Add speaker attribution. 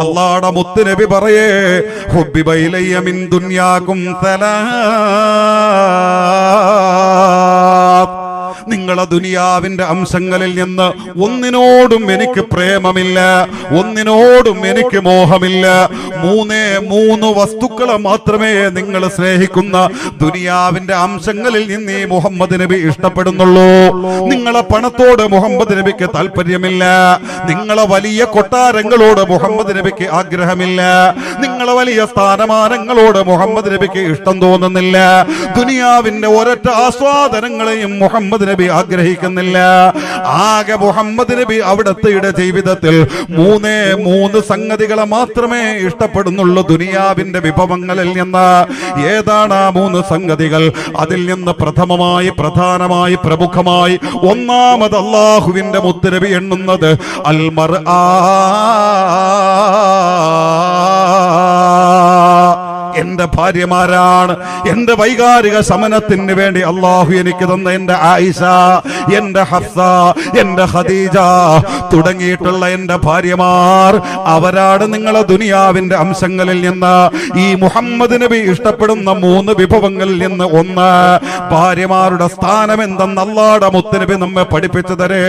Speaker 1: അല്ലാഹുവിന്റെ മുത്തുനബി പറയേ ഹുബ്ബിബ ഇലയ്യ മിൻ ദുനിയാകും സലാത്ത്, നിങ്ങളെ ദുനിയാവിന്റെ അംശങ്ങളിൽ നിന്ന് ഒന്നിനോടും എനിക്ക് പ്രേമമില്ല, ഒന്നിനോടും എനിക്ക് മോഹമില്ല. മൂന്ന് വസ്തുക്കളെ മാത്രമേ നിങ്ങൾ സ്നേഹിക്കുന്ന ദുനിയാവിന്റെ അംശങ്ങളിൽ നിന്ന് ഈ മുഹമ്മദ് നബി ഇഷ്ടപ്പെടുന്നുള്ളൂ. നിങ്ങളെ പണത്തോട് മുഹമ്മദ് നബിക്ക് താല്പര്യമില്ല, നിങ്ങളെ വലിയ കൊട്ടാരങ്ങളോട് മുഹമ്മദ് നബിക്ക് ആഗ്രഹമില്ല, നിങ്ങളെ വലിയ സ്ഥാനമാനങ്ങളോട് മുഹമ്മദ് നബിക്ക് ഇഷ്ടം തോന്നുന്നില്ല. ദുനിയാവിന്റെ ഒരൊറ്റ ആസ്വാദനങ്ങളെയും മുഹമ്മദ് നബി ആഗ്രഹിക്കുന്നില്ല. ആകെ മുഹമ്മദ് നബി അവിടുത്തെ ജീവിതത്തിൽ മൂന്ന് സംഗതികളെ മാത്രമേ ഇഷ്ടപ്പെടുന്നുള്ളൂ ദുനിയാവിന്റെ വിഭവങ്ങളിൽ നിന്ന്. ഏതാണ് ആ 3 സംഗതികൾ? അതിൽ നിന്ന് പ്രധാനമായി പ്രമുഖമായി ഒന്നാമത് അല്ലാഹുവിന്റെ മുത്തുനബി എണ്ണുന്നത് അൽ മർആ, എന്റെ ഭാര്യമാരാണ്. എന്റെ വൈകാരിക ശമനത്തിന് വേണ്ടി അള്ളാഹു എനിക്ക് തന്ന എന്റെ ആയിഷ, എന്റെ ഹഫ്സ, എന്റെ ഖദീജ തുടങ്ങിയിട്ടുള്ള എന്റെ ഭാര്യമാർ, അവരാണ് നിങ്ങളെ ദുനിയാവിന്റെ അംശങ്ങളിൽ നിന്ന് ഈ മുഹമ്മദ് നബി ഇഷ്ടപ്പെടുന്ന 3 വിഭവങ്ങളിൽ നിന്ന് ഒന്ന്. ഭാര്യമാരുടെ സ്ഥാനം എന്തെന്ന് അല്ലാഹുവിന്റെ മുത്തുനബി നമ്മെ പഠിപ്പിച്ചു തരേ.